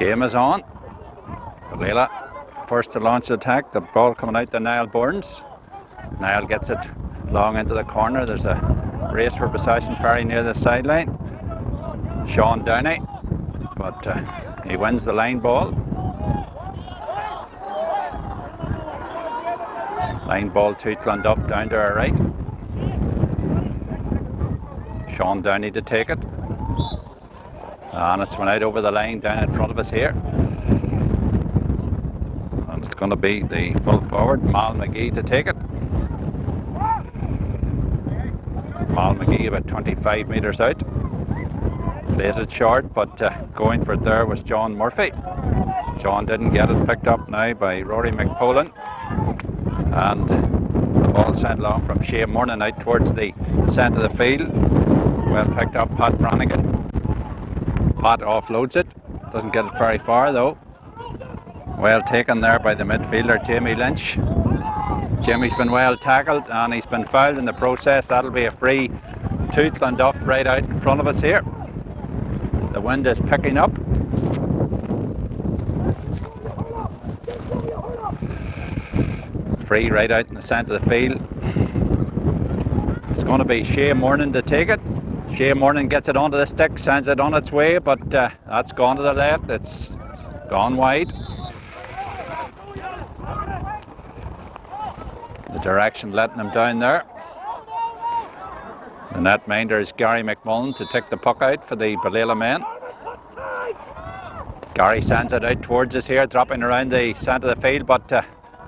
Game is on. Ballela first to launch the attack. The ball coming out to Niall Burns. Niall gets it long into the corner. There's a race for possession very near the sideline. Sean Downey, but he wins the line ball. Line ball to Clonduff down to our right. Sean Downey to take it. And it's went out over the line down in front of us here. And it's going to be the full forward, Mal McGee, to take it. Mal McGee about 25 metres out. Plays it short, but going for it there was John Murphy. John didn't get it, picked up now by Rory McPolin. And the ball sent along from Shea Morning out towards the centre of the field. Well picked up, Pat Brannigan. Pat offloads it, doesn't get it very far though. Well taken there by the midfielder Jamie Lynch. Jimmy's been well tackled and he's been fouled in the process. That'll be a free to Clonduff right out in front of us here. The wind is picking up. Free right out in the centre of the field. It's going to be Shea Morning to take it. Shea Morning gets it onto the stick, sends it on its way, but that's gone to the left. It's gone wide. The direction letting him down there. The netminder is Gary McMullen to take the puck out for the Ballela men. Gary sends it out towards us here, dropping around the centre of the field, but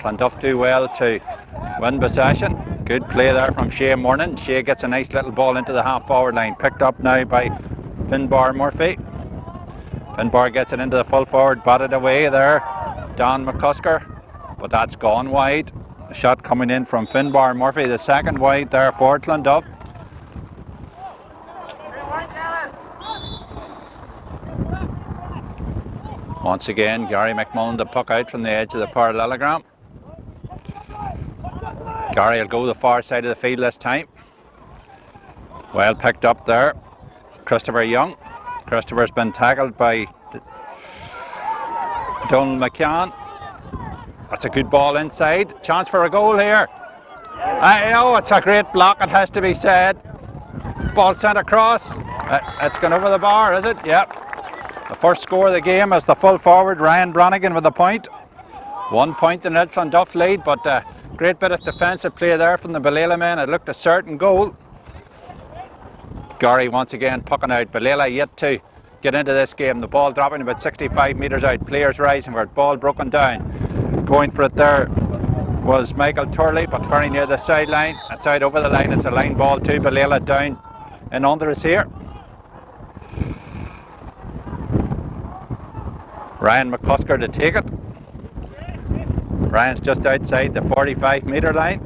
Clonduff do well to win possession. Good play there from Shea Morning. Shea gets a nice little ball into the half forward line, picked up now by Finbar Murphy. Finbar gets it into the full forward, batted away there, Don McCusker, but that's gone wide. A shot coming in from Finbar Murphy, the second wide there for Clonduff. Once again, Gary McMullen the puck out from the edge of the parallelogram. Gary will go the far side of the field this time. Well picked up there, Christopher Young. Christopher's been tackled by Donald McCann. That's a good ball inside. Chance for a goal here. Oh, it's a great block, it has to be said. Ball sent across. It's gone over the bar, is it? Yep. The first score of the game is the full forward Ryan Brannigan with a point. 1 point in the Clonduff lead, but great bit of defensive play there from the Ballela men. It looked a certain goal. Gary once again pucking out. Ballela yet to get into this game. The ball dropping about 65 metres out. Players rising for it. Ball broken down. Going for it there was Michael Turley, but very near the sideline. It's out over the line. It's a line ball to Ballela down and under us here. Ryan McCusker to take it. Ryan's just outside the 45 metre line.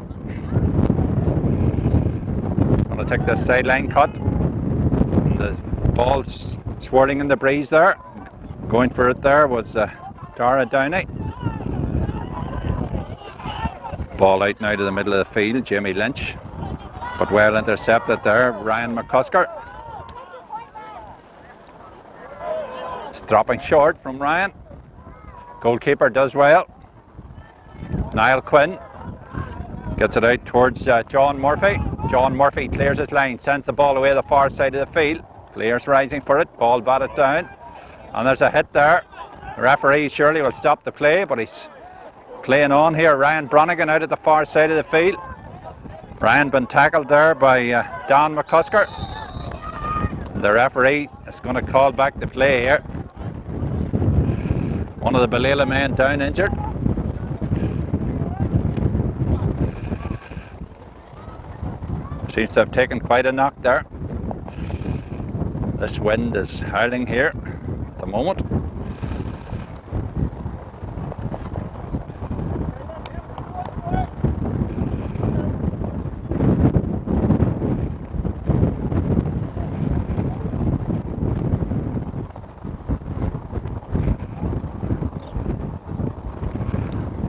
Going to take this sideline cut. The ball's swirling in the breeze there. Going for it there was Dara Downey. Ball out now to the middle of the field, Jamie Lynch. But well intercepted there, Ryan McCusker. It's dropping short from Ryan. Goalkeeper does well. Niall Quinn gets it out towards John Murphy. John Murphy clears his line, sends the ball away the far side of the field. Players rising for it, ball batted down. And there's a hit there. The referee surely will stop the play, but he's playing on here. Ryan Brannigan out at the far side of the field. Ryan been tackled there by Don McCusker. The referee is going to call back the play here. One of the Ballela men down injured. Seems to have taken quite a knock there. This wind is howling here at the moment.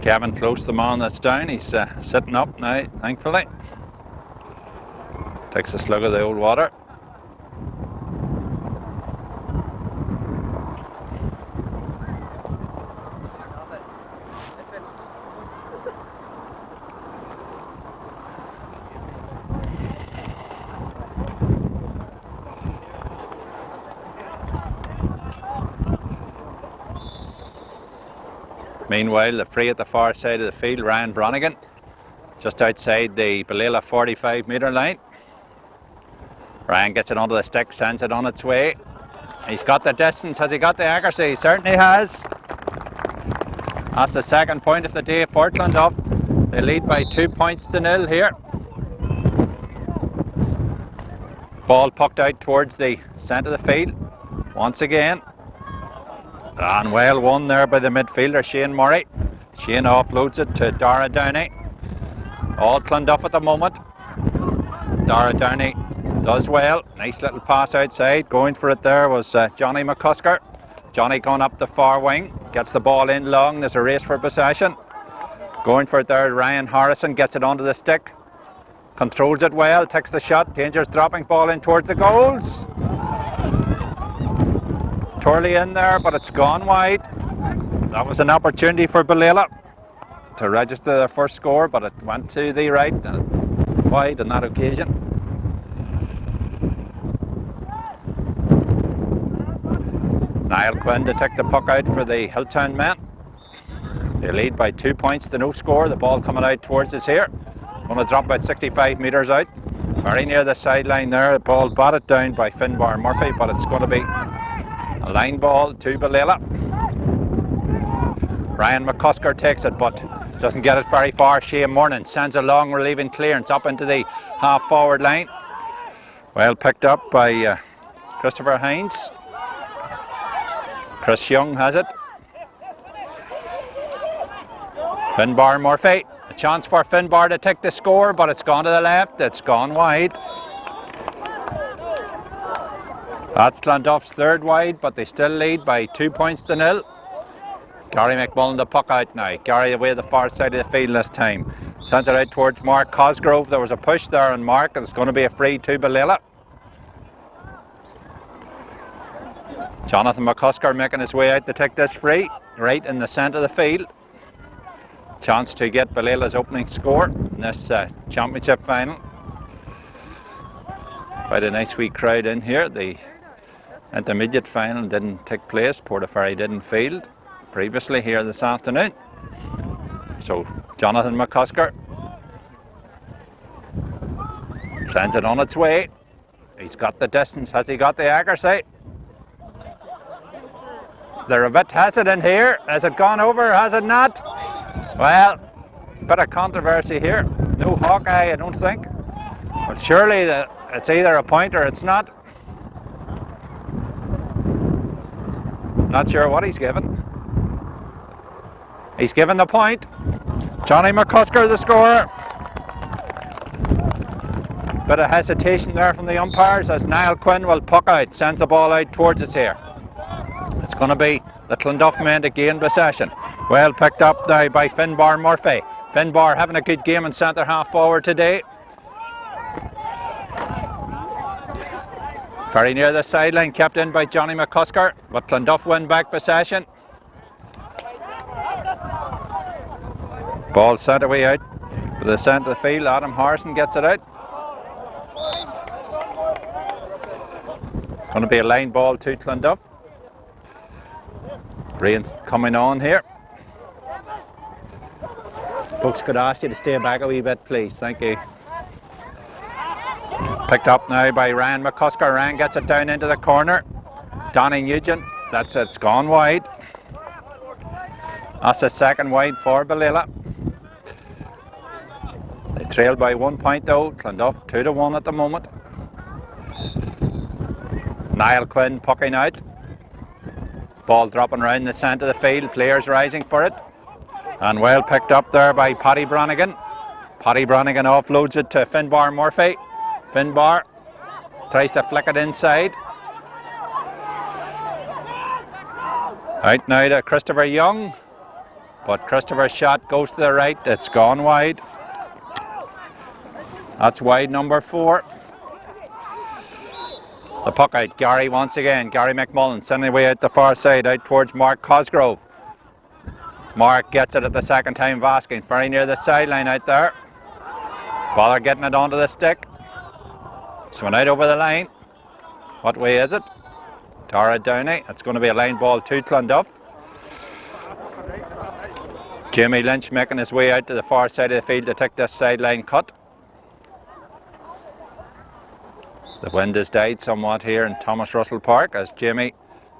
Kevin Close, the man that's down, he's sitting up now, thankfully. Takes a slug of the old water. Meanwhile, the free at the far side of the field, Ryan Bronigan, just outside the Ballela 45-metre line. Ryan gets it onto the stick, sends it on its way. He's got the distance. Has he got the accuracy? He certainly has. That's the second point of the day for Clonduff. They lead by 2 points to 0 here. Ball pucked out towards the centre of the field once again. And well won there by the midfielder Shane Murray. Shane offloads it to Dara Downey. All Clonduff at the moment. Dara Downey does well. Nice little pass outside. Going for it there was Johnny McCusker. Johnny going up the far wing. Gets the ball in long. There's a race for possession. Going for it there, Ryan Harrison gets it onto the stick. Controls it well, takes the shot. Dangerous dropping ball in towards the goals. Twirly in there, but it's gone wide. That was an opportunity for Ballela to register their first score, but it went to the right and wide on that occasion. Niall Quinn to take the puck out for the Hilltown men. They lead by 2 points to no score. The ball coming out towards us here. Going to drop about 65 metres out. Very near the sideline there. The ball batted down by Finbar Murphy, but it's going to be a line ball to Ballela. Ryan McCusker takes it, but doesn't get it very far. Shane Mornan sends a long relieving clearance up into the half forward line. Well picked up by Christopher Hines. Chris Young has it. Finbar Murphy, a chance for Finbar to take the score, but it's gone to the left, it's gone wide. That's Clonduff's third wide, but they still lead by 2 points to 0. Gary McMullen the puck out now. Gary away the far side of the field this time. Sends it out towards Mark Cosgrove. There was a push there on Mark, and it's going to be a free to Ballela. Jonathan McCusker making his way out to take this free, right in the centre of the field. Chance to get Ballela's opening score in this championship final. Quite a nice wee crowd in here. The intermediate final didn't take place. Portaferry didn't field previously here this afternoon. So Jonathan McCusker sends it on its way. He's got the distance. Has he got the accuracy? They're a bit hesitant here. Has it gone over? Has it not? Well, bit of controversy here. No Hawkeye, I don't think. But surely it's either a point or it's not. Not sure what he's given. He's given the point. Johnny McCusker the scorer. Bit of hesitation there from the umpires as Niall Quinn will puck out, sends the ball out towards us here. It's going to be the Clonduff men to gain possession. Well picked up now by Finbar Murphy. Finbar having a good game in centre half forward today. Very near the sideline, kept in by Johnny McCusker, but Clonduff win back possession. Ball sent away out to the centre of the field. Adam Harrison gets it out. It's going to be a line ball to Clonduff. Rain's coming on here. Folks, could I ask you to stay back a wee bit, please? Thank you. Picked up now by Ryan McCusker. Ryan gets it down into the corner. Donny Nugent. That's it. It's gone wide. That's the second wide for Ballela. They trail by 1 point though. Clonduff 2-1 at the moment. Niall Quinn pucking out. Ball dropping around the centre of the field. Players rising for it. And well picked up there by Paddy Bronigan. Paddy Bronigan offloads it to Finbar Murphy. Finbar tries to flick it inside. Out now to Christopher Young. But Christopher's shot goes to the right. It's gone wide. That's wide number 4. The puck out. Gary once again. Gary McMullen sending away out the far side, out towards Mark Cosgrove. Mark gets it at the second time Vasking. Very near the sideline out there. Bother getting it onto the stick. It's went out over the line. What way is it? Tara Downey. It's going to be a line ball to Clonduff. Jamie Lynch making his way out to the far side of the field to take this sideline cut. The wind has died somewhat here in Thomas Russell Park as Jamie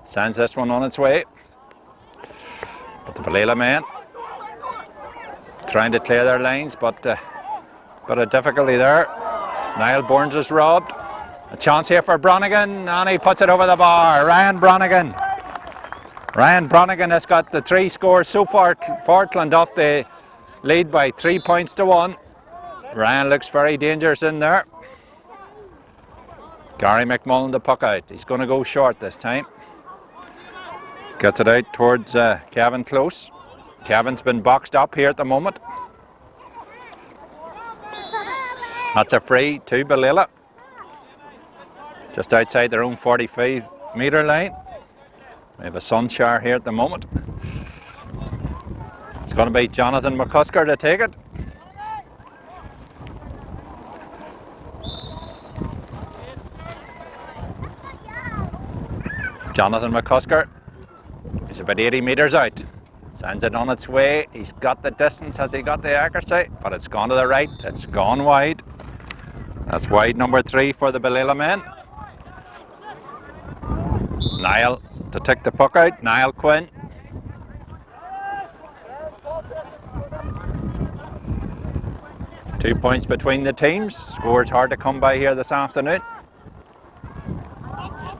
sends this one on its way. But the Ballela men trying to clear their lines, but bit of difficulty there. Niall Burns is robbed. A chance here for Bronigan, and he puts it over the bar. Ryan Bronigan has got the 3 scores so far for Clonduff. They lead by 3 points to 1. Ryan looks very dangerous in there. Gary McMullen the puck out. He's going to go short this time. Gets it out towards Kevin Close. Kevin's been boxed up here at the moment. That's a free to Ballela. Just outside their own 45-metre line. We have a sun shower here at the moment. It's going to be Jonathan McCusker to take it. Jonathan McCusker is about 80 metres out. Sends it on its way. He's got the distance. Has he got the accuracy? But it's gone to the right. It's gone wide. That's wide number 3 for the Ballela men. Niall to take the puck out. Niall Quinn. Two points between the teams. Scores hard to come by here this afternoon.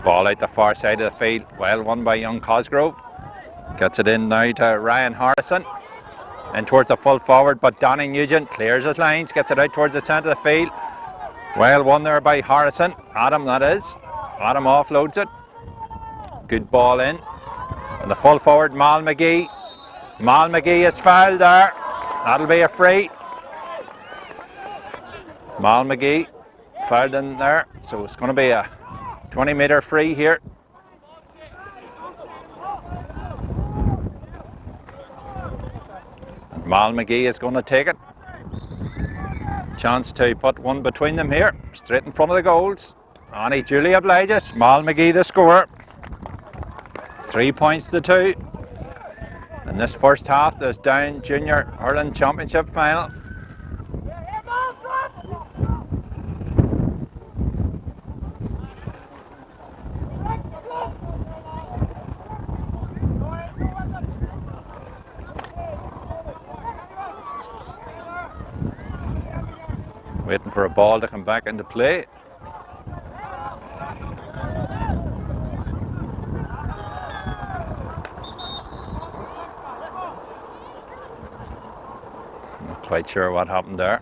Ball out the far side of the field. Well won by young Cosgrove. Gets it in now to Ryan Harrison. And towards the full forward, but Donny Nugent clears his lines. Gets it out towards the centre of the field. Well won there by Harrison. Adam, that is. Adam offloads it. Good ball in. And the full forward, Mal McGee. Mal McGee is fouled there. That'll be a free. Mal McGee fouled in there. So it's going to be a 20-metre free here. And Mal McGee is going to take it. Chance to put one between them here. Straight in front of the goals. And he duly obliges. Mal McGee the scorer. 3 points to 2. In this first half, there's Down Junior Hurling Championship final. Waiting for a ball to come back into play. Not quite sure what happened there.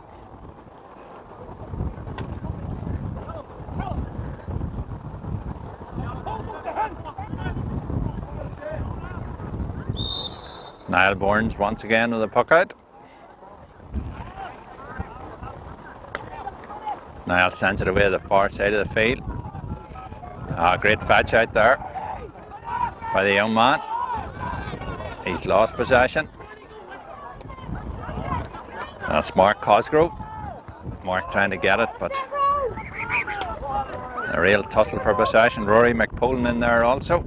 Niall Burns once again with a puck out. Niall sends it away to the far side of the field. Great fetch out there by the young man. He's lost possession. That's Mark Cosgrove. Mark trying to get it, but a real tussle for possession. Rory McPolin in there also.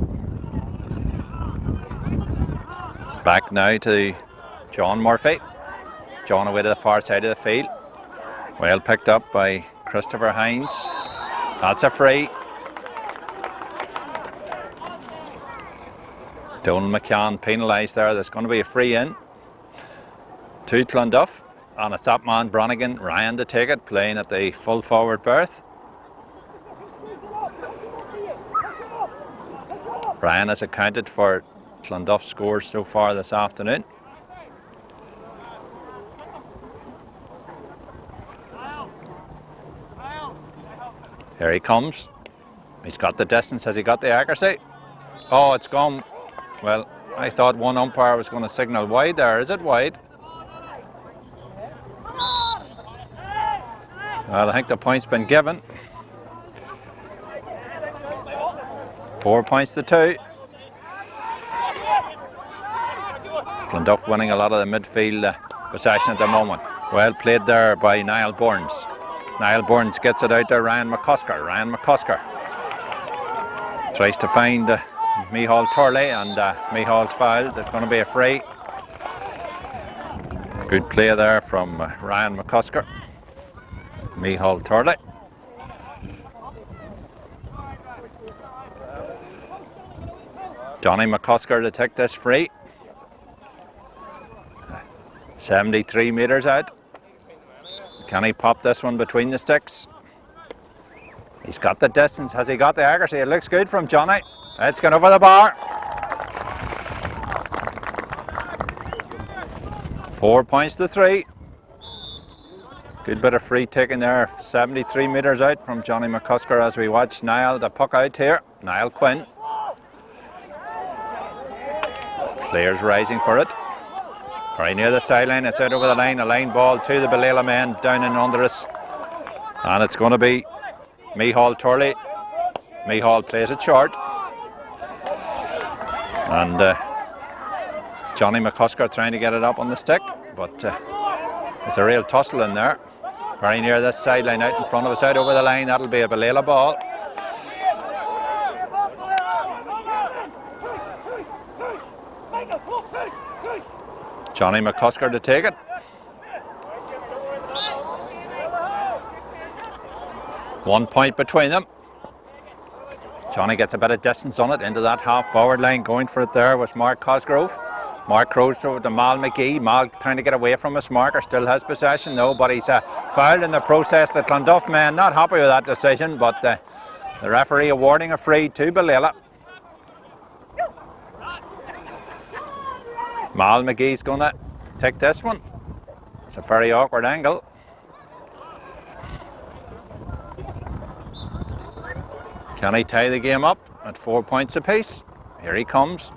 Back now to John Murphy. John away to the far side of the field. Well picked up by Christopher Hines. That's a free. Donald McCann penalised there. There's going to be a free in to Clonduff. And it's that man Bronigan, Ryan, to take it, playing at the full forward berth. Ryan has accounted for Clonduff scores so far this afternoon. Here he comes. He's got the distance. Has he got the accuracy? Oh, it's gone. Well, I thought one umpire was going to signal wide there. Is it wide? Well, I think the point's been given. 4 points to 2. Clonduff winning a lot of the midfield possession at the moment. Well played there by Niall Burns. Niall Burns gets it out to Ryan McCusker. Ryan McCusker tries to find Mihal Turley, and Mihal's fouled. There's going to be a free. Good play there from Ryan McCusker. Micheál Turley. Johnny McCusker to take this free. 73 metres out. Can he pop this one between the sticks? He's got the distance. Has he got the accuracy? It looks good from Johnny. It's gone over the bar. 4 points to 3. Good bit of free taking there. 73 metres out from Johnny McCusker as we watch Niall the puck out here. Niall Quinn. Players rising for it. Very near the sideline. It's out over the line. A line ball to the Ballela men down and under us. And it's going to be Micheál Turley. Micheál plays it short. And Johnny McCusker trying to get it up on the stick. But there's a real tussle in there. Very near this sideline out in front of us. Out over the line. That'll be a Ballela ball. Johnny McCusker to take it. One point between them. Johnny gets a bit of distance on it into that half forward line. Going for it there was Mark Cosgrove. Mark throws over to Mal McGee. Mal trying to get away from us. Marker still has possession. No, but he's fouled in the process. The Clonduff man not happy with that decision, but the referee awarding a free to Ballela. Mal McGee's going to take this one. It's a very awkward angle. Can he tie the game up at 4 points apiece? Here he comes.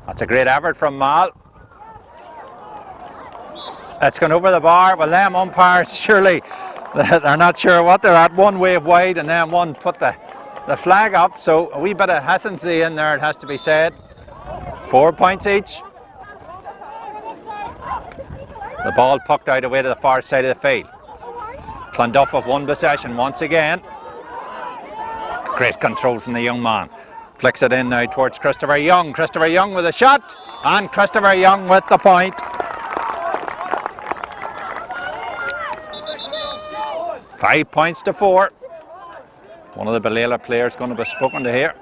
That's a great effort from Mal. It's gone over the bar. Well, them umpires surely they're not sure what they're at. One wave wide and then one put the flag up. So a wee bit of hesitancy in there, it has to be said. 4 points each. The ball pucked out away to the far side of the field. Clonduff of one possession once again. Great control from the young man. Flicks it in now towards Christopher Young. Christopher Young with a shot. And Christopher Young with the point. 5 points to 4. One of the Ballela players going to be spoken to here.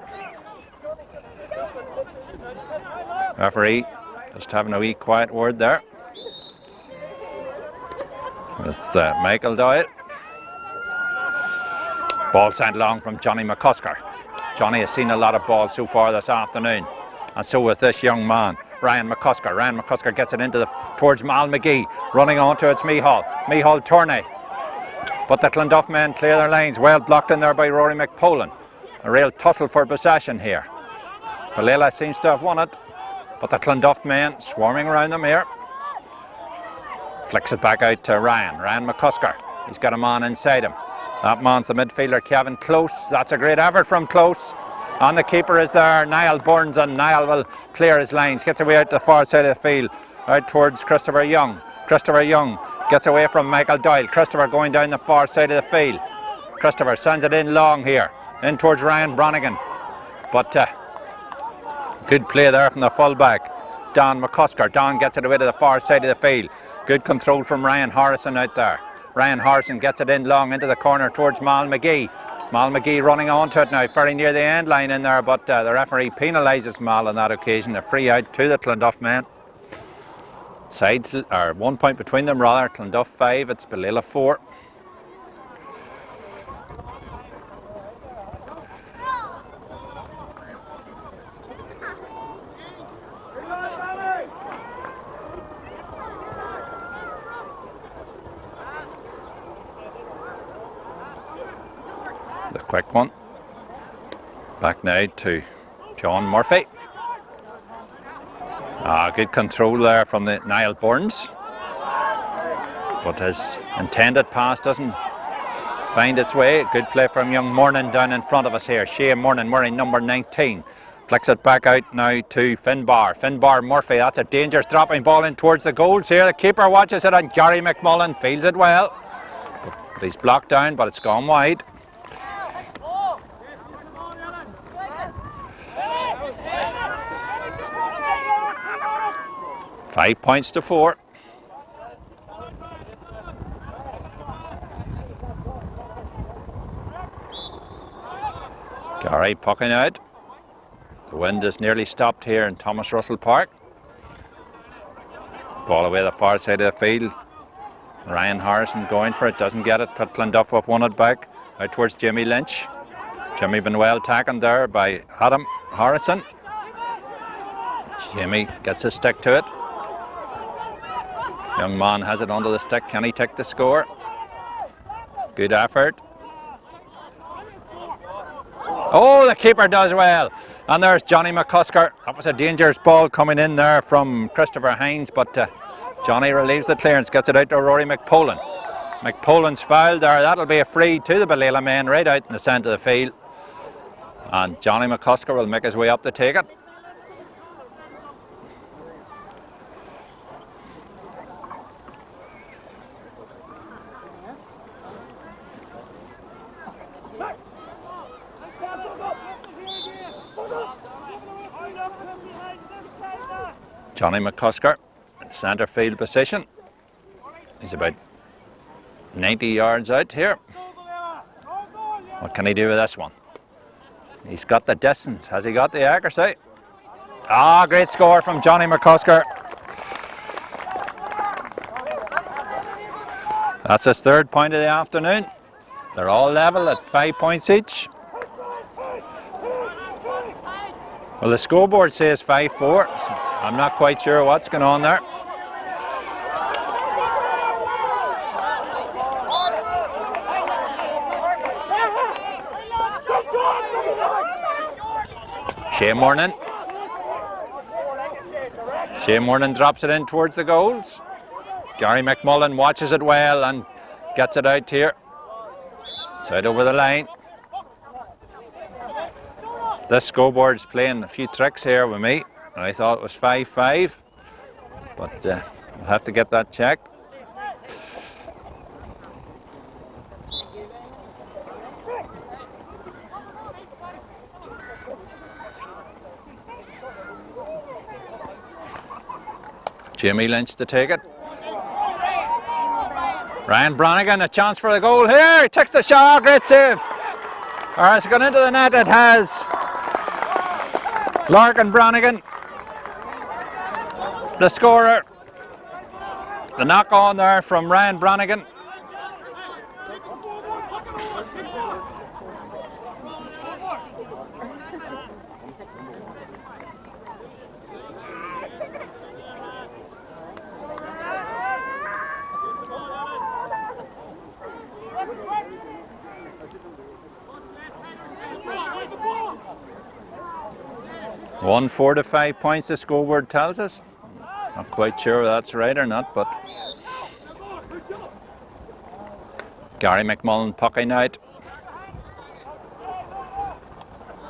Referee just having a wee quiet word there. It's Michael Doyle. Ball sent long from Johnny McCusker. Johnny has seen a lot of balls so far this afternoon, and so has this young man, Ryan McCusker. Ryan McCusker gets it into towards Mal McGee. Running onto it's Micheál Turley. But the Clonduff men clear their lines. Well blocked in there by Rory McPolan. A real tussle for possession here. Ballela seems to have won it, but the Clonduff men swarming around them here. Flicks it back out to Ryan McCusker. He's got a man inside him. That man's the midfielder, Kevin Close. That's a great effort from Close. And the keeper is there, Niall Burns, and Niall will clear his lines. Gets away out the far side of the field, out towards Christopher Young. Christopher Young gets away from Michael Doyle. Christopher going down the far side of the field. Christopher sends it in long here, in towards Ryan Bronigan. But good play there from the fullback, Don McCusker. Don gets it away to the far side of the field. Good control from Ryan Harrison out there. Ryan Harrison gets it in long into the corner towards Mal McGee. Mal McGee running onto it now, very near the end line in there, but the referee penalises Mal on that occasion. A free out to the Clonduff men. Sides, or 1 point between them rather. Clonduff 5, it's Ballela 4. The quick one. Back now to John Murphy. Good control there from the Niall Burns. But his intended pass doesn't find its way. Good play from young Mornan down in front of us here. Shea Mornan wearing number 19. Flicks it back out now to Finbar. Finbar Murphy. That's a dangerous dropping ball in towards the goals here. The keeper watches it and Gary McMullen feels it well. But he's blocked down, but it's gone wide. .5 points to 4. Gary pucking out. The wind is nearly stopped here in Thomas Russell Park. Ball away the far side of the field. Ryan Harrison going for it, doesn't get it, but Clonduff have won it back out towards Jimmy Lynch. Jimmy been well tackled there by Adam Harrison. Jimmy gets his stick to it. Young man has it under the stick. Can he take the score? Good effort. Oh, the keeper does well. And there's Johnny McCusker. That was a dangerous ball coming in there from Christopher Hines, but Johnny relieves the clearance, gets it out to Rory McPolan. McPolan's fouled there. That'll be a free to the Ballela men right out in the centre of the field. And Johnny McCusker will make his way up to take it. Johnny McCusker in centre field position. He's about 90 yards out here. What can he do with this one? He's got the distance. Has he got the accuracy? Ah, great score from Johnny McCusker. That's his third point of the afternoon. They're all level at 5 points each. Well, the scoreboard says 5-4. So I'm not quite sure what's going on there. Shea Mornan. Shea Mornan drops it in towards the goals. Gary McMullen watches it well and gets it out here. It's out over the line. This scoreboard's playing a few tricks here with me. I thought it was 5-5, but we'll have to get that checked. Jimmy Lynch to take it. Ryan Brannigan, a chance for the goal here. He takes the shot, great save. Or has gone into the net, it has. Larkin Brannigan, the scorer. The knock on there from Ryan Brannigan. Won 4 to 5 points, the scoreboard tells us. Not quite sure whether that's right or not, but Gary McMullen pucking out.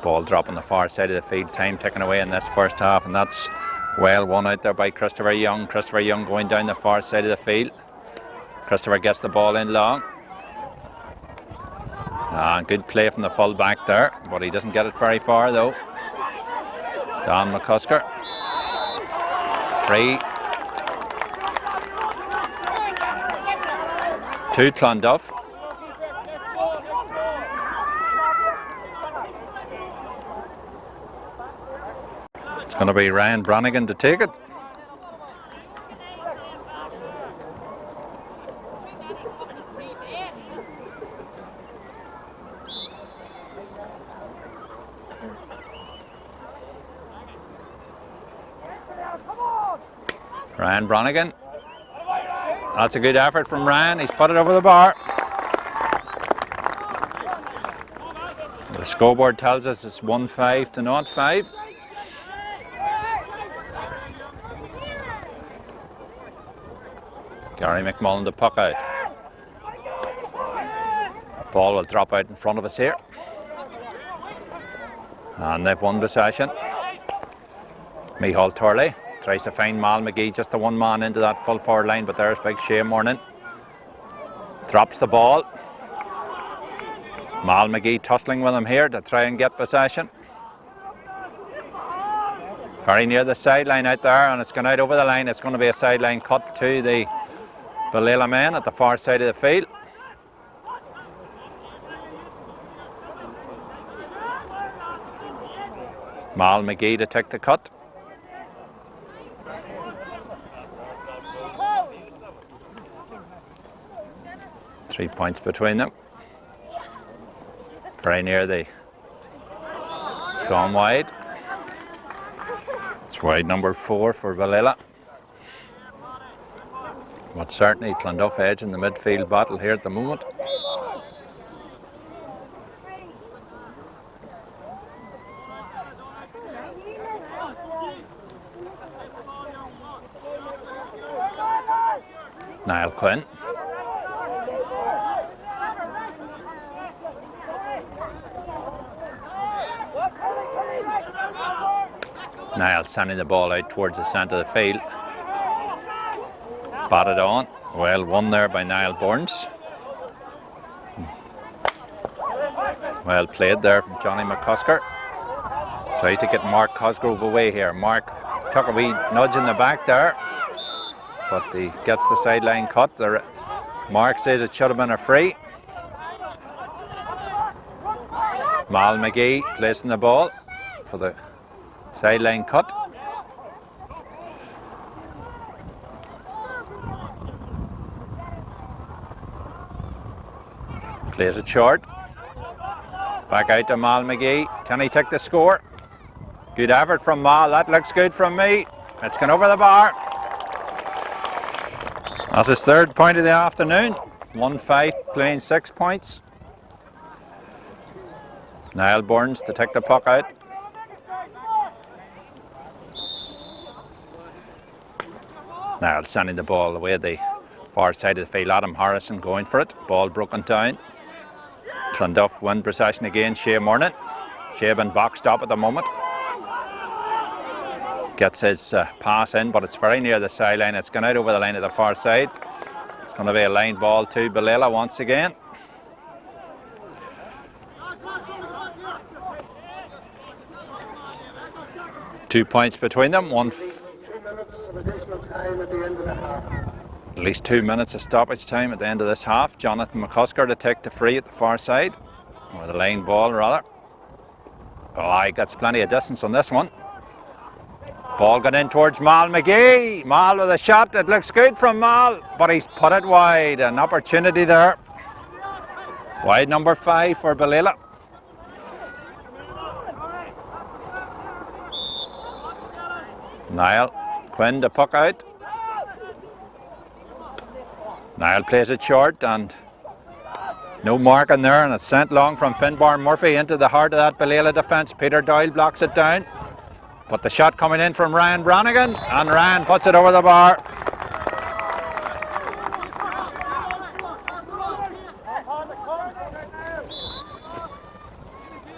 Ball drop on the far side of the field. Time taken away in this first half, and that's well won out there by Christopher Young. Christopher Young going down the far side of the field. Christopher gets the ball in long. Good play from the full back there, but he doesn't get it very far though. Don McCusker. Free to Clonduff. It's going to be Ryan Brannigan to take it. Ryan Brannigan. That's a good effort from Ryan. He's put it over the bar. The scoreboard tells us it's 1-5 to 0-5. Gary McMullen to puck out. Ball will drop out in front of us here. And they've won possession. Micheál Turley tries to find Mal McGee, just the one man into that full forward line, but there's big Shea Mornan. Drops the ball. Mal McGee tussling with him here to try and get possession. Very near the sideline out there, and it's gone out over the line. It's going to be a sideline cut to the Ballela men at the far side of the field. Mal McGee to take the cut. Three points between them. Very near the... It's gone wide. It's wide number 4 for Ballela. But certainly Clonduff edge in the midfield battle here at the moment. Niall Quinn. Niall sending the ball out towards the centre of the field. Batted on. Well won there by Niall Burns. Well played there from Johnny McCusker. Tries to get Mark Cosgrove away here. Mark took a wee nudge in the back there, but he gets the sideline cut. Mark says it should have been a free. Mal McGee placing the ball for the sideline cut. Plays it short. Back out to Mal McGee. Can he take the score? Good effort from Mal. That looks good from me. It's gone over the bar. That's his third point of the afternoon. 1-5 playing 6 points. Niall Burns to take the puck out. Niall sending the ball away the far side of the field. Adam Harrison going for it. Ball broken down. Clonduff win possession again. Shea Mornan. Shea been boxed up at the moment. Gets his pass in, but it's very near the sideline. It's gone out over the line at the far side. It's going to be a line ball to Ballela once again. Two points between them. At least 2 minutes of stoppage time at the end of this half. Jonathan McCusker to take the free at the far side, or the line ball rather. Oh, he gets plenty of distance on this one. Ball got in towards Mal McGee. Mal with a shot. It looks good from Mal, but he's put it wide. An opportunity there. Wide number 5 for Ballela. Niall Quinn to puck out. Niall plays it short and no mark in there, and it's sent long from Finbar Murphy into the heart of that Ballela defence. Peter Doyle blocks it down, but the shot coming in from Ryan Brannigan, and Ryan puts it over the bar.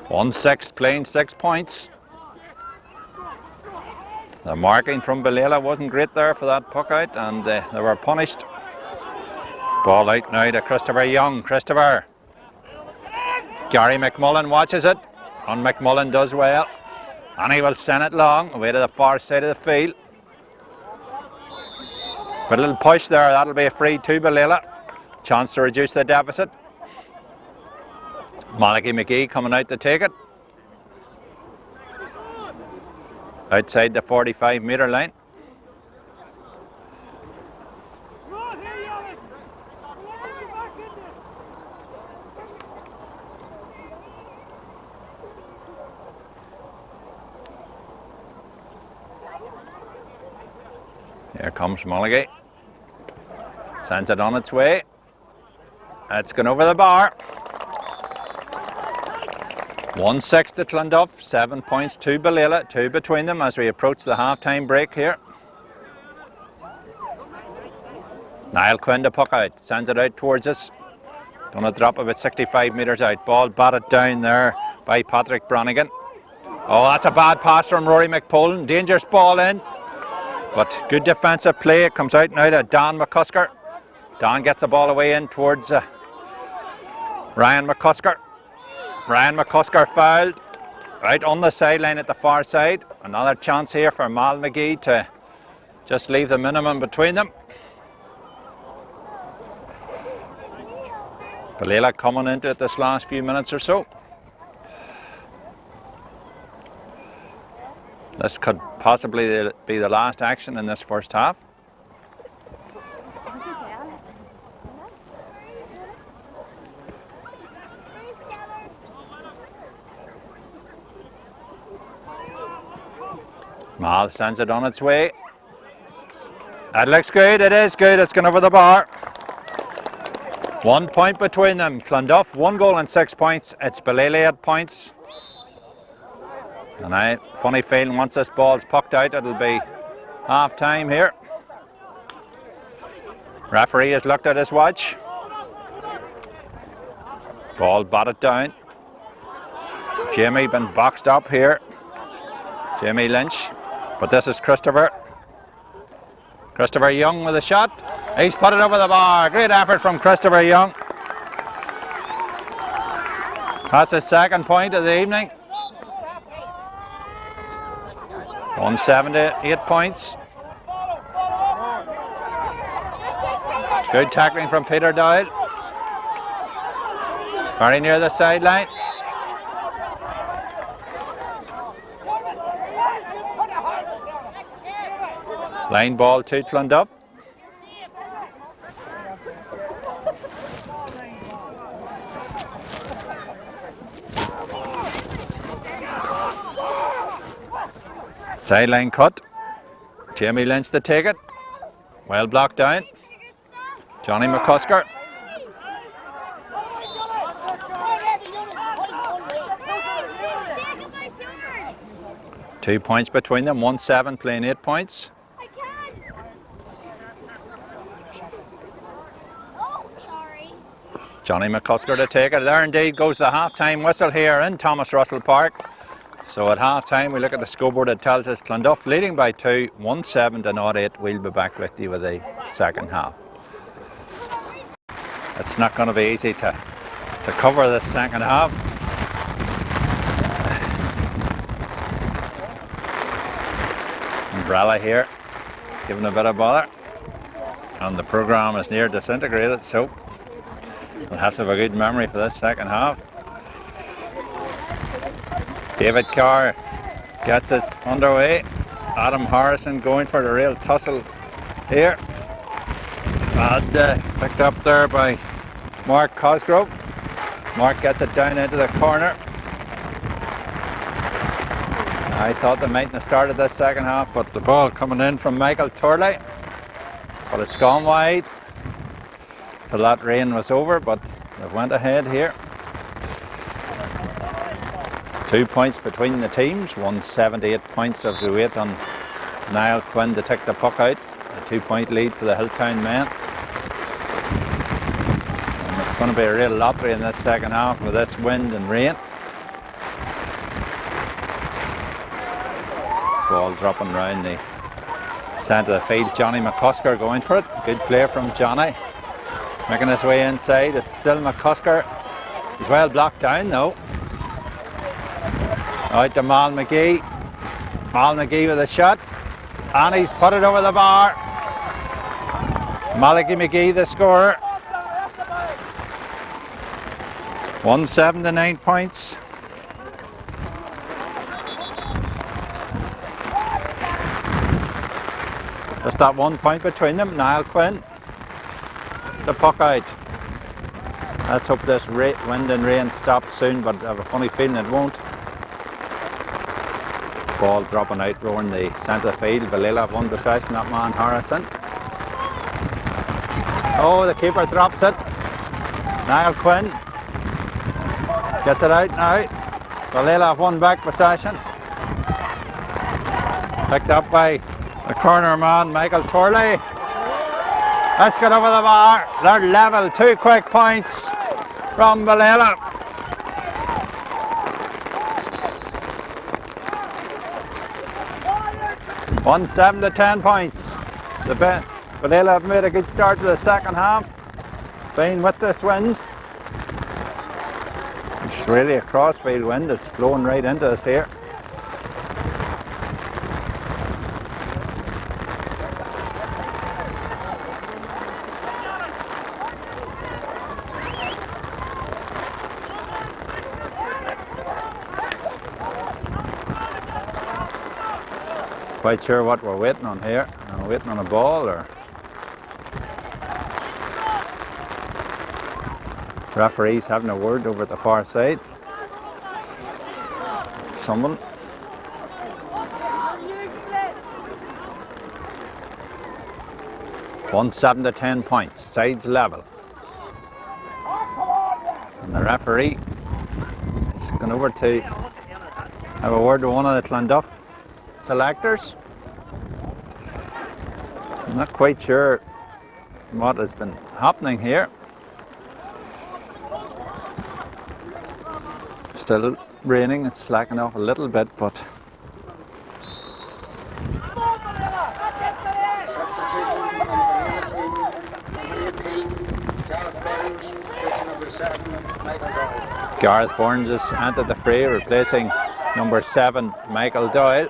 (1-6) playing 6 points. The marking from Ballela wasn't great there for that puck out, and they were punished. Ball out now to Christopher Young. Christopher. Gary McMullen watches it, and McMullen does well. And he will send it long, away to the far side of the field. But a little push there, that'll be a free to Ballela. Chance to reduce the deficit. Malachi McGee coming out to take it. Outside the 45-metre line. Here comes Mulligan. Sends it on its way. It's gone over the bar. 1-6 to Clonduff, 7 points to Ballela, 2 between them as we approach the half-time break here. Niall Quinn to puck out, sends it out towards us. Gonna drop about 65 metres out. Ball batted down there by Patrick Brannigan. Oh, that's a bad pass from Rory McPolan. Dangerous ball in, but good defensive play. It comes out now to Dan McCusker. Dan gets the ball away in towards Ryan McCusker. Ryan McCusker fouled right on the sideline at the far side. Another chance here for Mal McGee to just leave the minimum between them. Ballela coming into it this last few minutes or so. This could possibly be the last action in this first half. Mal sends it on its way. That looks good, it is good, it's gone over the bar. 1 point between them. Clonduff 1 goal and 6 points. It's Ballela 8 points. And I funny feeling once this ball's pucked out it'll be half time here. Referee has looked at his watch. Ball batted down. Jamie been boxed up here. Jamie Lynch. But this is Christopher. Christopher Young with a shot. He's put it over the bar. Great effort from Christopher Young. That's his second point of the evening. 178 points. Good tackling from Peter Doyle. Very near the sideline. Line ball to Clonduff. Sideline cut. Jamie Lynch to take it. Well blocked down. Johnny McCusker. Two points between them. 1-7 playing 8 points. Johnny McCusker to take it. There indeed goes the half-time whistle here in Thomas Russell Park. So at half-time we look at the scoreboard, it tells us Clonduff leading by 2, 1-7-8. We'll be back with you with the second half. It's not going to be easy to cover this second half. Umbrella here, giving a bit of bother. And the programme is near disintegrated, so we'll have to have a good memory for this second half. David Carr gets it underway. Adam Harrison going for the real tussle here. And picked up there by Mark Cosgrove. Mark gets it down into the corner. I thought they mightn't have started this second half, but the ball coming in from Michael Turley. But it's gone wide. Till that rain was over, but they went ahead here. 2 points between the teams. 178 points of the weight on Niall Quinn to take the puck out. A 2 point lead for the Hilltown men. And it's going to be a real lottery in this second half with this wind and rain. Ball dropping round the centre of the field. Johnny McCusker going for it. Good play from Johnny. Making his way inside. It's still McCusker. He's well blocked down though. Out to Mal McGee. Mal McGee with a shot. And he's put it over the bar. Malachi McGee the scorer. 1-7-9 points. Just that 1 point between them. Niall Quinn. The puck out. Let's hope this wind and rain stops soon, but I have a funny feeling it won't. Ball dropping out, roaring the centre of the field. Ballela have one possession, that man Harrison. Oh, the keeper drops it. Niall Quinn gets it out now. Ballela have one back possession. Picked up by the corner man, Michael Turley. Let's get over the bar. They're level. 2 quick points from Ballela. One 7-10 points. Ballela have made a good start to the second half. Playing with this wind. It's really a crossfield wind. It's blowing right into us here. quite sure what we're waiting on here. Are we waiting on a ball or? Referee's having a word over at the far side. Someone. One 7 to 10 points, sides level. And the referee is going over to have a word with one of the Clonduff selectors. I'm not quite sure what has been happening here. Still raining, it's slacking off a little bit, but Gareth Burns has entered the fray, replacing number 7 Michael Doyle.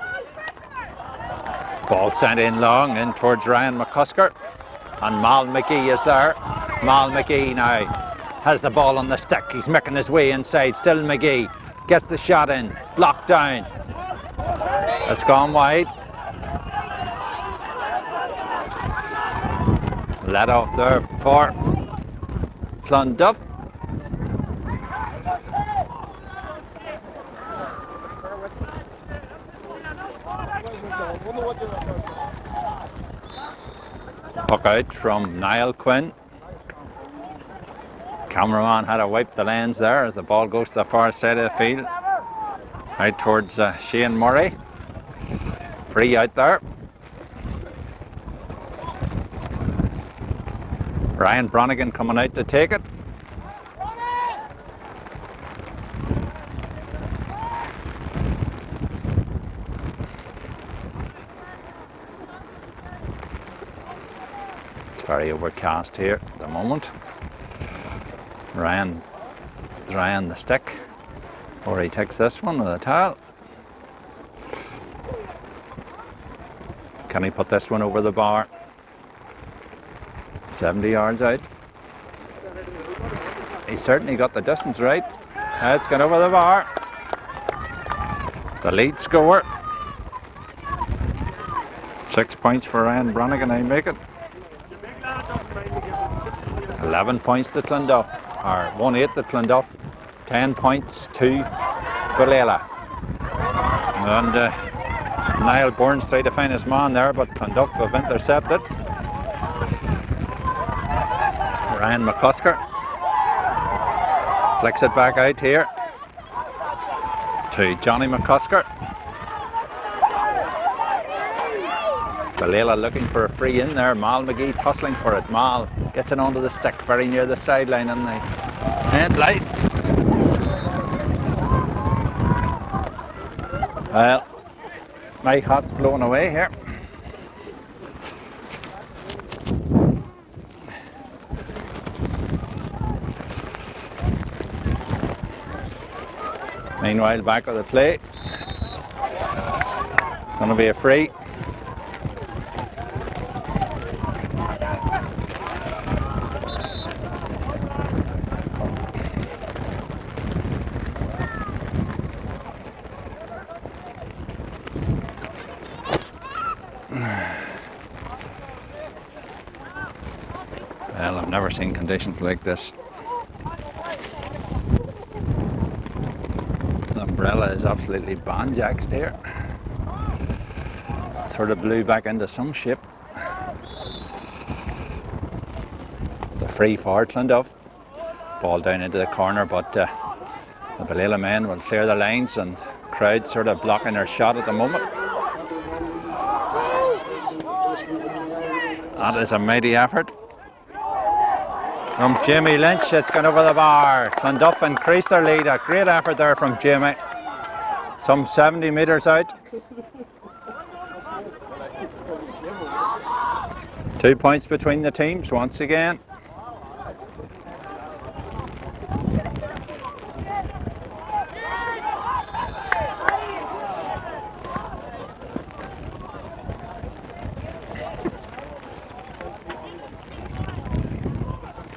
Ball sent in long in towards Ryan McCusker, and Mal McGee is there. Mal McGee now has the ball on the stick. He's making his way inside. Still McGee gets the shot in, blocked down. It's gone wide. Let off there for Clonduff. Puck out from Niall Quinn. Cameraman had to wipe the lens there as the ball goes to the far side of the field. Out towards Shane Murray. Free out there. Ryan Bronigan coming out to take it. It's very overcast here at the moment. Ryan drying the stick, or he takes this one with a towel. Can he put this one over the bar? 70 yards out. He certainly got the distance right. It's gone over the bar. The lead scorer. 6 points for Ryan Bronigan, I make it. 11 points to Clonduff, or 1-8 to Clonduff. 10 points to Ballela. And Niall Burns tried to find his man there, but Clonduff have intercepted. Ryan McCusker flicks it back out here to Johnny McCusker. Ballela looking for a free in there. Mal McGee tussling for it. Mal gets it onto the stick very near the sideline on the end line. Well, my hat's blown away here. Meanwhile, back of the play. Going to be a free. Well, I've never seen conditions like this. The umbrella is absolutely banjaxed here. Sort of blew back into some shape. The free for Clonduff. Ball down into the corner, but the Ballela men will clear the lines, and crowd sort of blocking their shot at the moment. That is a mighty effort from Jamie Lynch. It's gone over the bar. Clonduff increased their lead. A great effort there from Jamie. Some 70 metres out. 2 points between the teams once again.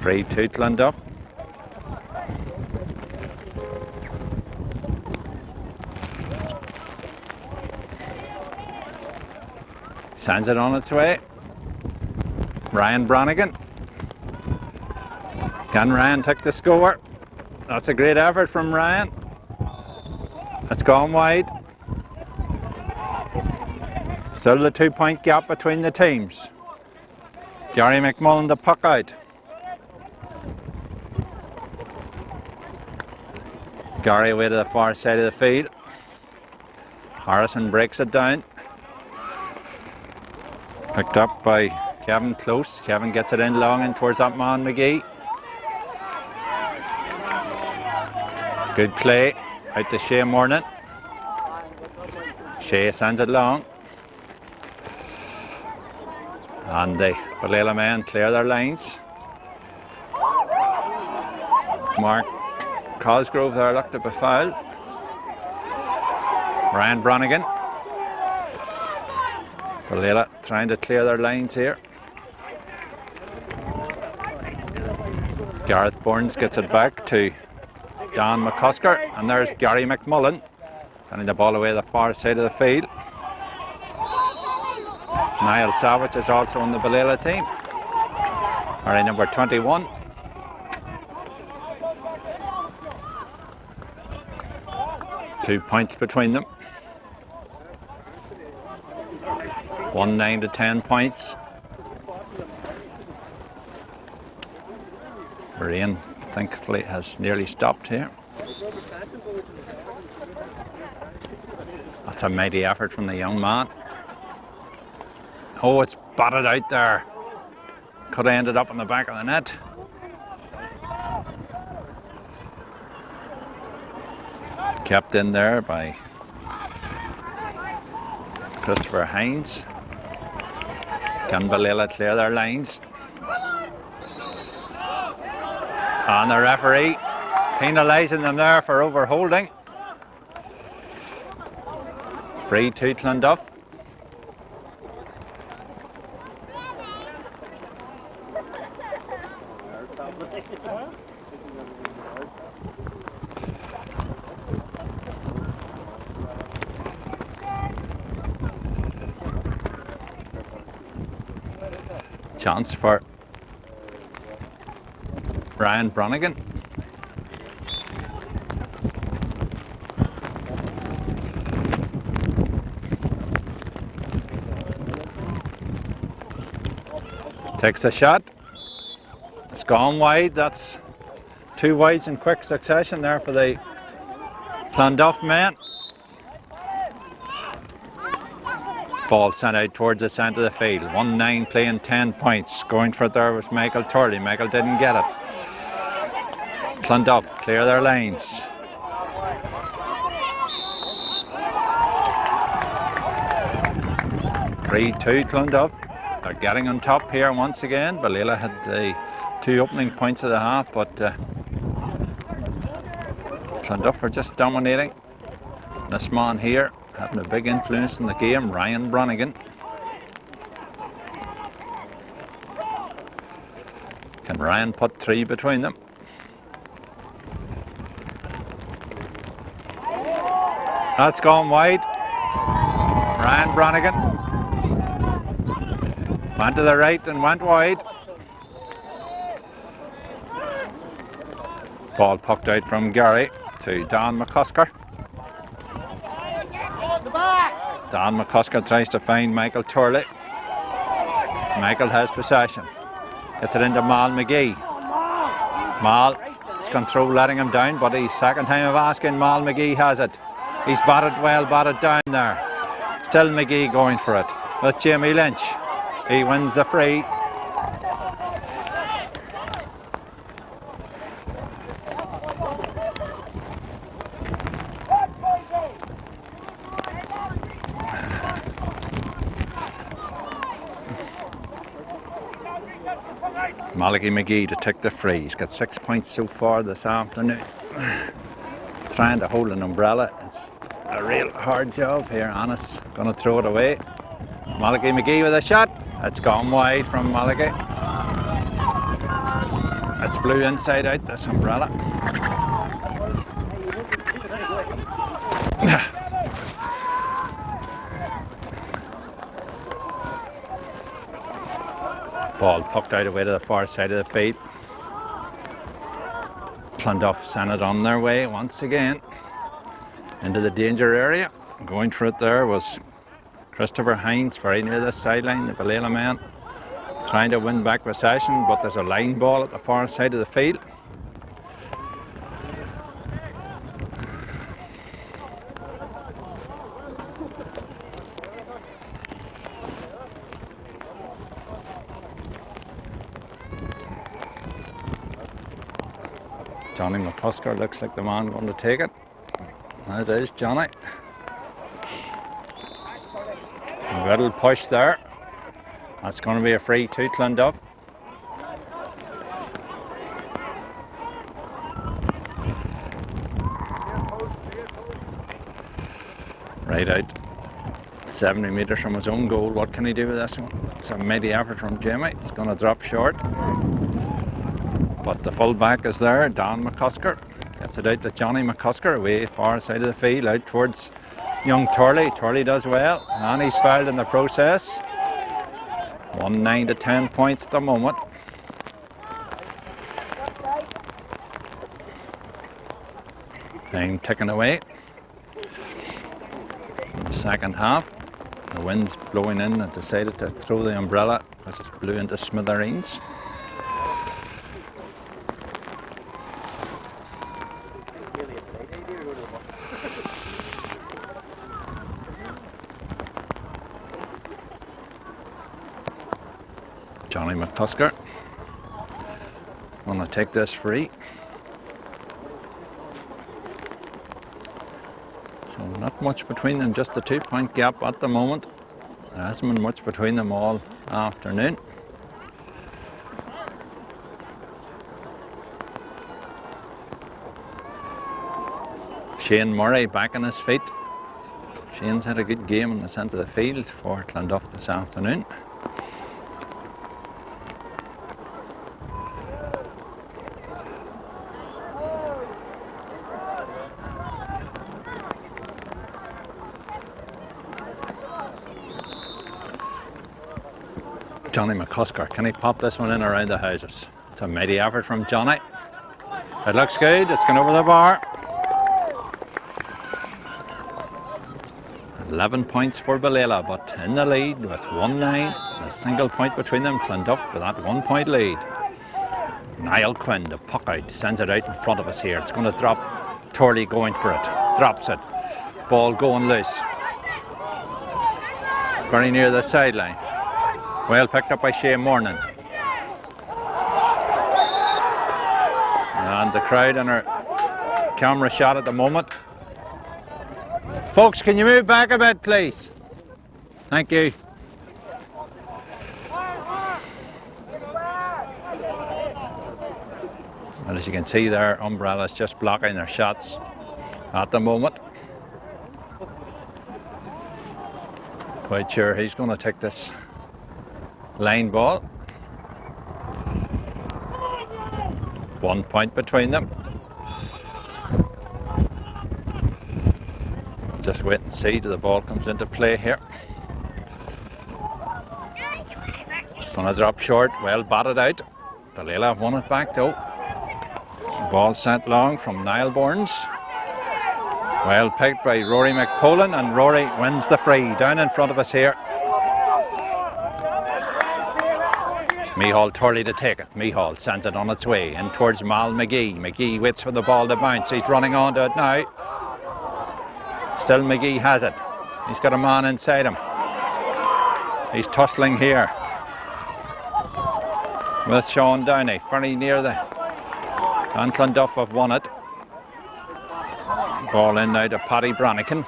Free to Clonduff. Sends it on its way. Ryan Brannigan. Can Ryan take the score? That's a great effort from Ryan. It's gone wide. Still the 2-point gap between the teams. Gary McMullen the puck out. Gary away to the far side of the field. Harrison breaks it down. Picked up by Kevin Close. Kevin gets it in long and towards that man McGee. Good play out to Shea Mornan. Shea sends it long. And the Ballela men clear their lines. Mark Cosgrove there looked up a foul. Ryan Brannigan. Ballela trying to clear their lines here. Gareth Burns gets it back to Dan McCusker, and there's Gary McMullen sending the ball away the far side of the field. Niall Savage is also on the Ballela team. Alright, number 21. Two points between them. 9 to 10 points. Rain thankfully has nearly stopped here. That's a mighty effort from the young man. Oh, it's batted out there. Could have ended up on the back of the net. Kept in there by Christopher Hines. Can Ballela clear their lines? And the referee penalising them there for overholding. Free to Clonduff. Chance for Ryan Brannigan. Takes the shot. It's gone wide. That's two wides in quick succession there for the Clonduff men. Ball sent out towards the centre of the field. 1-9 playing 10 points. Going for it there was Michael Turley. Michael didn't get it. Clonduff clear their lines. Three to Clonduff. They're getting on top here once again. Ballela had the two opening points of the half, but Clonduff are just dominating. This man here having a big influence in the game, Ryan Brannigan. Can Ryan put three between them? That's gone wide. Ryan Brannigan went to the right and went wide. Ball pucked out from Gary to Dan McCusker. Dan McCusker tries to find Michael Turley. Michael has possession. Gets it into Mal McGee. Mal has gone through letting him down, but he's second time of asking. Mal McGee has it. He's batted down there. Still McGee going for it with Jamie Lynch. He wins the free. Malachy McGee to take the free. He's got 6 points so far this afternoon. Trying to hold an umbrella. It's a real hard job here. Anna's going to throw it away. Malachy McGee with a shot. It's gone wide from Malachy. It's blue inside out, this umbrella. Ball pucked out away to the far side of the field. Clonduff sent it on their way once again into the danger area. Going for it there was Christopher Hines, very near the sideline, the Ballela man, trying to win back possession, but there's a line ball at the far side of the field. Johnny McCusker looks like the man going to take it. That is Johnny. A little push there. That's going to be a free to Clonduff. Right out 70 metres from his own goal. What can he do with this one? It's a mighty effort from Jamie. It's going to drop short. But the full back is there, Dan McCusker. Gets it out to Johnny McCusker, away far side of the field, out towards young Turley. Turley does well, and he's fouled in the process. 9 to 10 points at the moment. Time ticking away. In the second half, the wind's blowing in and decided to throw the umbrella because it's blew into smithereens. Johnny McCusker going to take this free. So not much between them, just the 2-point gap at the moment. There hasn't been much between them all afternoon. Shane Murray back on his feet. Shane's had a good game in the centre of the field for Clonduff this afternoon. Johnny McCusker, can he pop this one in around the houses? It's a mighty effort from Johnny. It looks good, it's gone over the bar. 11 points for Ballela, but in the lead with 1-9. A single point between them, Clonduff with that 1-point lead. Niall Quinn, the puck out, sends it out in front of us here. It's going to drop. Turley going for it, drops it. Ball going loose. Very near the sideline. Well picked up by Shane Mornan. And the crowd on our camera shot at the moment. Folks, can you move back a bit, please? Thank you. And as you can see there, umbrellas just blocking their shots at the moment. Quite sure he's going to take this line ball. 1 point between them. Just wait and see till the ball comes into play here. It's going to drop short, well batted out. Ballela have won it back though. Ball sent long from Niall Burns. Well picked by Rory McPolan, and Rory wins the free down in front of us here. Mihal Turley to take it. Mihal sends it on its way in towards Mal McGee. McGee waits for the ball to bounce. He's running onto it now. Still McGee has it. He's got a man inside him. He's tussling here with Sean Downey. Very near the... And Clonduff have won it. Ball in now to Paddy Brannigan.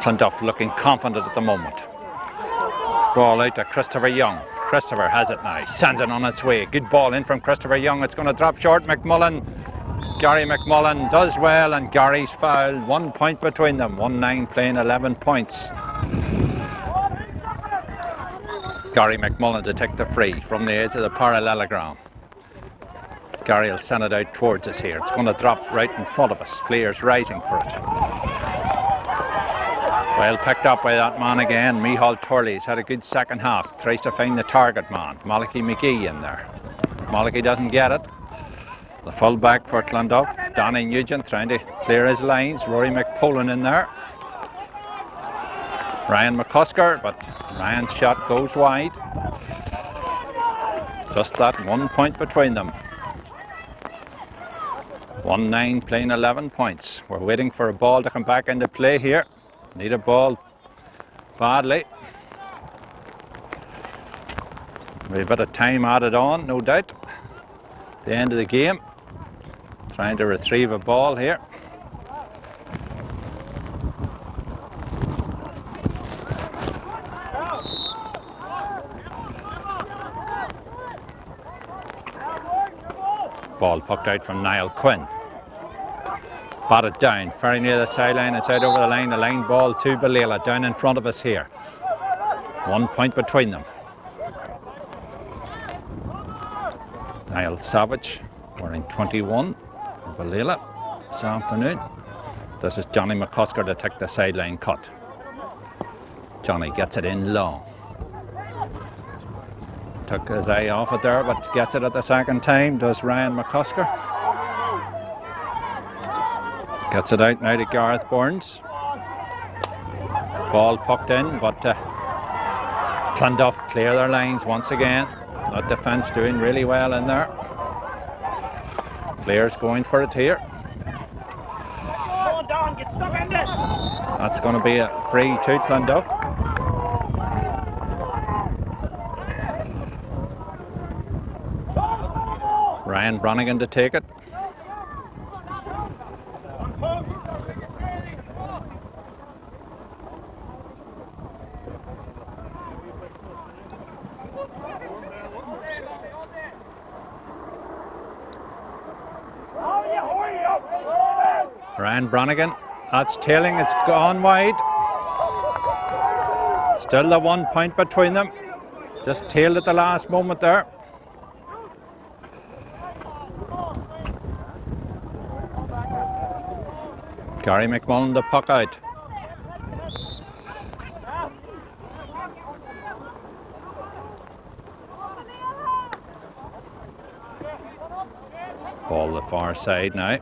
Clonduff looking confident at the moment. Ball out to Christopher Young. Christopher has it now, sends it on its way. Good ball in from Christopher Young. It's going to drop short. McMullen, Gary McMullen does well, and Gary's fouled. 1 point between them. 1-9 playing 11 points. Gary McMullen to take the free from the edge of the parallelogram. Gary will send it out towards us here. It's going to drop right in front of us. Players rising for it. Well picked up by that man again, Micheál Turley. He's had a good second half. Tries to find the target man, Malachy McGee in there. Malachy doesn't get it. The full back for Clonduff, Danny Nugent trying to clear his lines. Rory McPolan in there. Ryan McCusker, but Ryan's shot goes wide. Just that 1 point between them. 1-9 playing 11 points. We're waiting for a ball to come back into play here. Need a ball badly. We've a bit of time added on, no doubt. The end of the game. Trying to retrieve a ball here. Ball pucked out from Niall Quinn. Batted down, very near the sideline. It's out over the line ball to Ballela, down in front of us here. 1 point between them. Niall Savage wearing 21 for Ballela this afternoon. This is Johnny McCusker to take the sideline cut. Johnny gets it in long. Took his eye off it there, but gets it at the second time, does Ryan McCusker. Gets it out now to Gareth Burns. Ball pucked in, but Clonduff clear their lines once again. That defence doing really well in there. Players going for it here. That's going to be a free to Clonduff. Ryan Brannigan to take it. Ryan Brannigan, that's tailing, it's gone wide. Still the 1 point between them. Just tailed at the last moment there. Gary McMullen the puck out. Ball the far side now.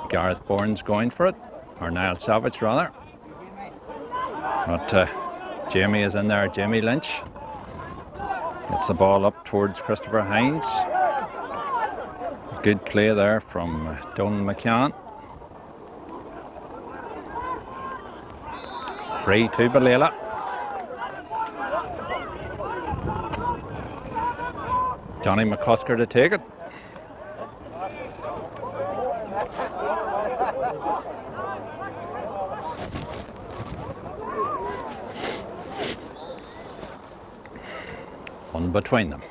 Gareth Burns going for it, or Niall Savage rather. But Jamie is in there, Jamie Lynch. Gets the ball up towards Christopher Hines. Good play there from Donald McCann. Free to Ballela. Johnny McCusker to take it. One between them.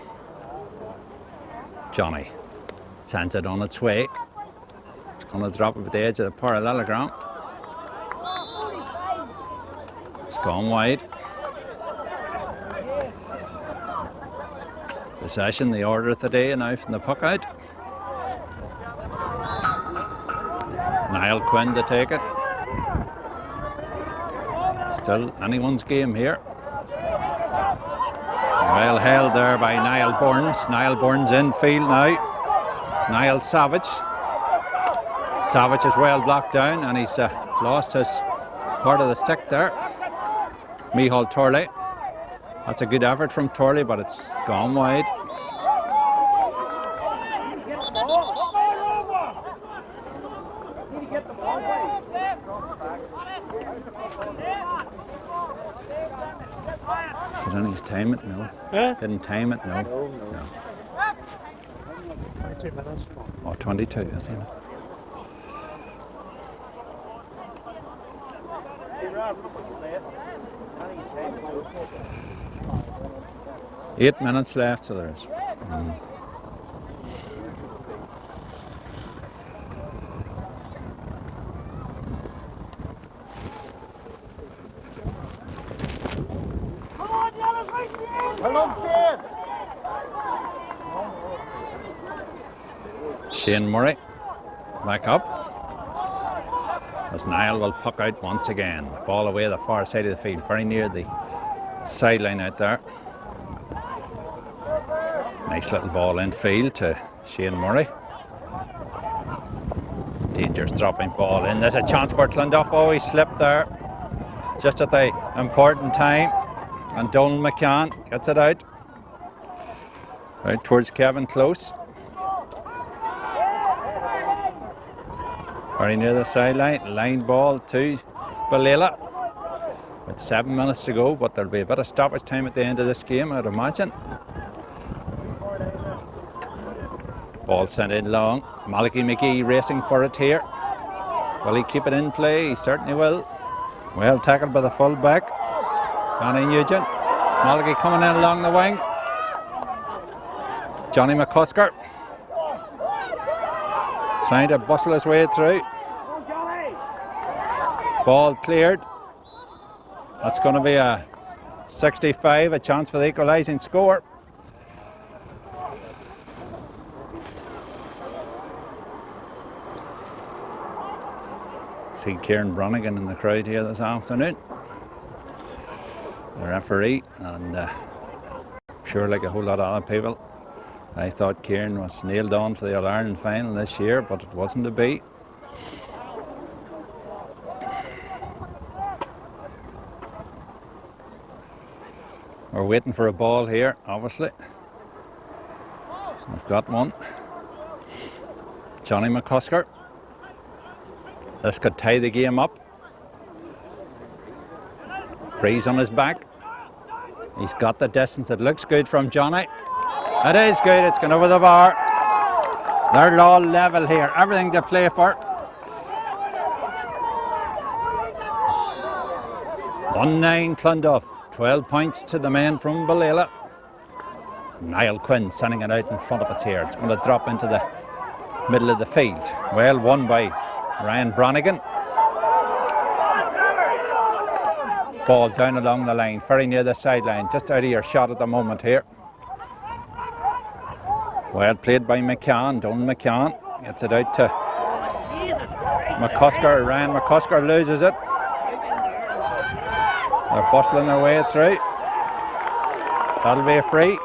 Johnny sends it on its way. It's going to drop it at the edge of the parallelogram. It's gone wide. Possession, the order of the day, now from the puck out. Niall Quinn to take it. Still anyone's game here. Well held there by Niall Burns. Niall Burns in field now. Niall Savage. Savage is well blocked down and he's lost his part of the stick there. Micheál Turley. That's a good effort from Turley, but it's gone wide. Did any time it? No. Didn't time it? No. No. 22 minutes. Oh, 22, isn't it? Eight minutes left, so there is. Shane Murray back up. as Niall will puck out once again. Ball away the far side of the field, very near the sideline out there. Nice little ball in field to Shane Murray. Dangerous dropping ball in. There's a chance for Clonduff. Oh, he slipped there just at the important time. And Donald McCann gets it out. Right towards Kevin Close. Very near the sideline. Line ball to Ballela. With 7 minutes to go, but there'll be a bit of stoppage time at the end of this game, I'd imagine. Ball sent in long. Malachy McGee racing for it here. Will he keep it in play? He certainly will. Well tackled by the full back, Connie Nugent. Malachy coming in along the wing. Johnny McCusker trying to bustle his way through. Ball cleared. That's going to be a 65, a chance for the equalising score. See Kieran Bronigan in the crowd here this afternoon, the referee, and I'm sure like a whole lot of other people, I thought Kieran was nailed on for the All-Ireland final this year, but it wasn't to be. We're waiting for a ball here, obviously. We've got one. Johnny McCusker. This could tie the game up. Breeze on his back. He's got the distance. It looks good from Johnny. It is good. It's gone over the bar. They're all level here. Everything to play for. 1-9 Clonduff. 12 points to the men from Ballela. Niall Quinn sending it out in front of us here. It's going to drop into the middle of the field. Well won by Ryan Bronigan. Ball down along the line, very near the sideline, just out of your shot at the moment here. Well played by McCann. Donald McCann gets it out to McCusker. Ryan McCusker loses it. They're bustling their way through. That'll be a free.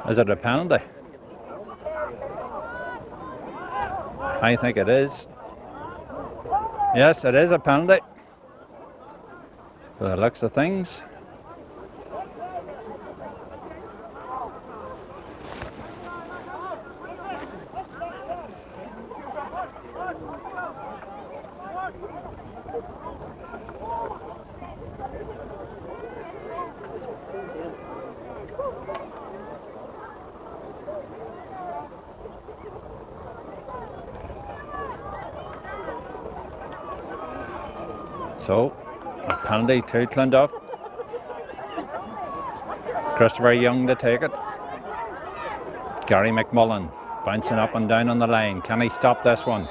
Is it a penalty? I think it is. Yes, it is a penalty. By the looks of things. So, a penalty to Clonduff. Christopher Young to take it. Gary McMullen bouncing up and down on the line. Can he stop this one?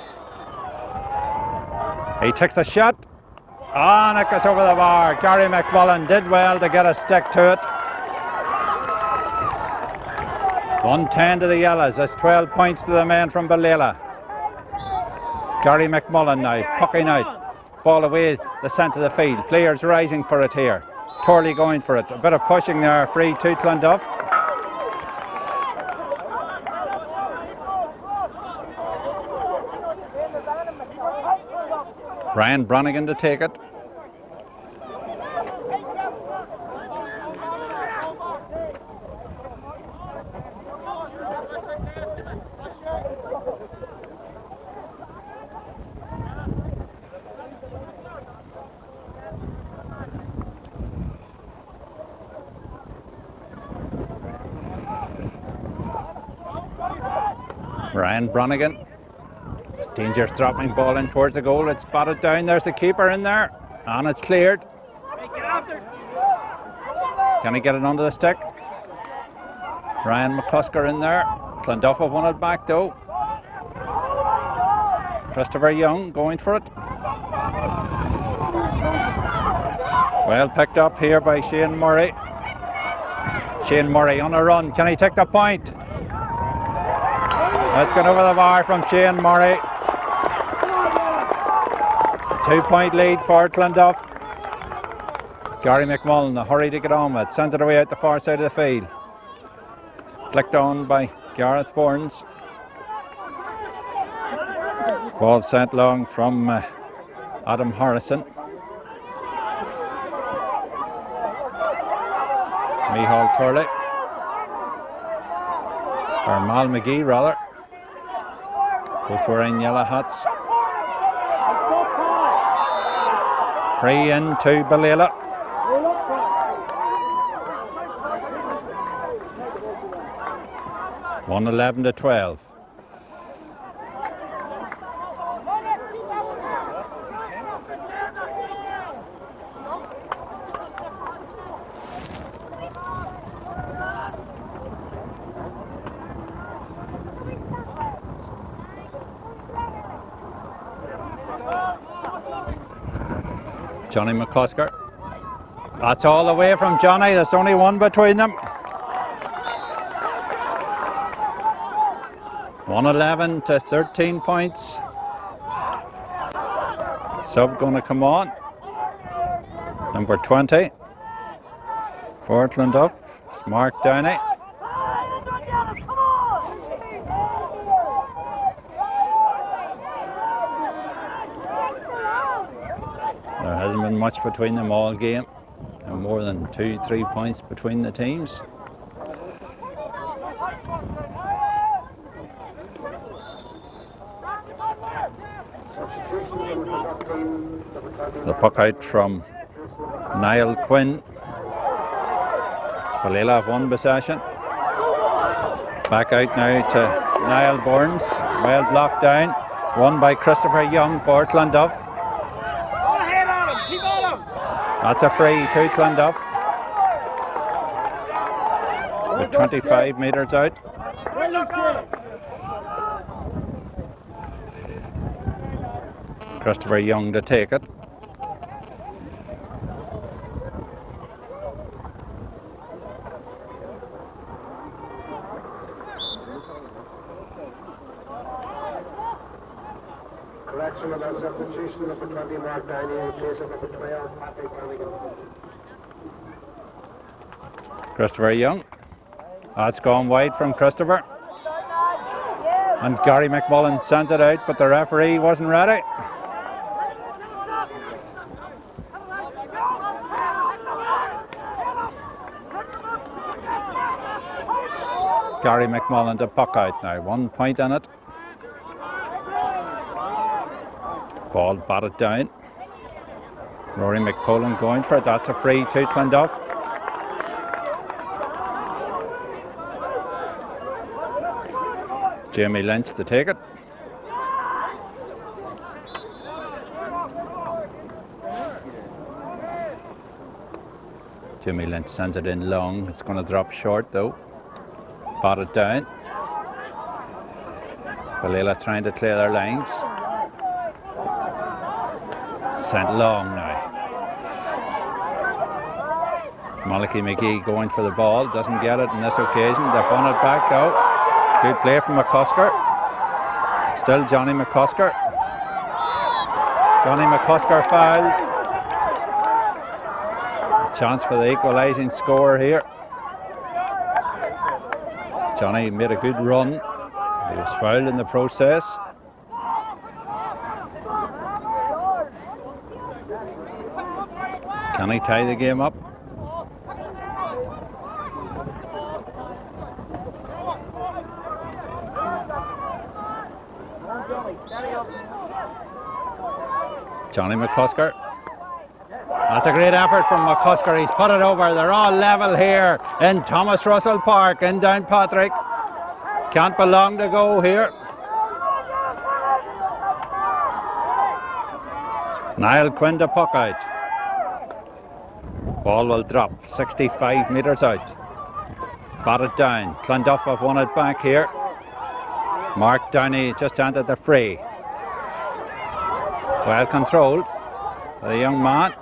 He takes the shot. Ah, and it goes over the bar. Gary McMullen did well to get a stick to it. 110 to the Yellows. That's 12 points to the men from Ballela. Gary McMullen now pucking out. Ball away the centre of the field. Players rising for it here. Torley going for it. A bit of pushing there. Free to Clonduff. Ryan Bronigan to take it. Ryan Bronigan. Dangerous dropping ball in towards the goal. It's spotted down. There's the keeper in there. And it's cleared. Can he get it onto the stick? Ryan McCusker in there. Clonduff have won it back though. Christopher Young going for it. Well picked up here by Shane Murray. Shane Murray on a run. Can he take the point? Let's get over the bar from Shane Murray. 2-point lead for Clonduff. Gary McMullen, a hurry to get on with. Sends it away out the far side of the field. Flicked on by Gareth Burns. Ball sent long from Adam Harrison. Micheál Turley. Or Mal McGee rather. Both wearing yellow hats. Free in to Ballela. One 11-12. Johnny McCusker. That's all the way from Johnny. There's only one between them. 111 to 13 points. Sub going to come on. Number 20 for Clonduff. It's Mark Downey. There hasn't been much between them all game. No more than 2-3 points between the teams. The puck out from Niall Quinn. Ballela have one possession. Back out now to Niall Burns. Well blocked down. Won by Christopher Young for Clonduff. That's a free to Clonduff. With 25 metres out. Christopher Young to take it. Correction of a substitution, number 20 Mark Downey in place of number 12 Patrick Brannigan. Christopher Young. That's gone wide from Christopher. And Gary McMullen sends it out, but the referee wasn't ready. Gary McMullen to puck out now. 1 point in it. Ball batted down. Rory McPolan going for it. That's a free to Clonduff. Jamie Lynch to take it. Jamie Lynch sends it in long. It's going to drop short though. Batted down. Ballela trying to clear their lines. Sent long now. Malachi McGee going for the ball. Doesn't get it on this occasion. They've won it back though. Good play from McCusker. Still Johnny McCusker. Johnny McCusker fouled. A chance for the equalising score here. Johnny made a good run. He was fouled in the process. Can he tie the game up? Johnny McCusker. That's a great effort from McCusker. He's put it over. They're all level here in Thomas Russell Park in Downpatrick. Can't be long to go here. Niall Quinn to puck out. Ball will drop 65 metres out. Batted down. Clonduff have won it back here. Mark Downey just entered the fray. Well controlled by the young man.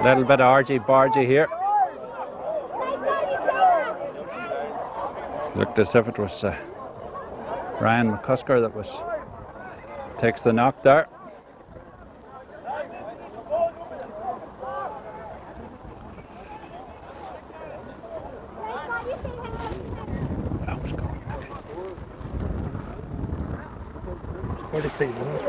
A little bit of argy-bargy here. Looked as if it was Ryan McCusker that takes the knock there. That was gone. 43 minutes.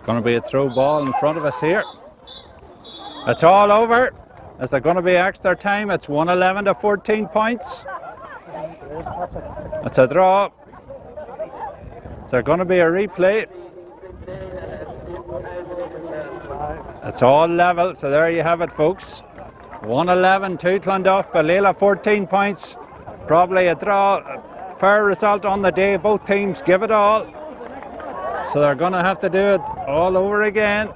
Going to be a throw ball in front of us here. It's all over. Is there going to be extra time? It's 111 to 14 points. It's a draw. Is there going to be a replay? It's all level, so there you have it, folks. 111 to Clonduff, Ballela 14 points. Probably a draw, a fair result on the day. Both teams give it all. So they're going to have to do it all over again.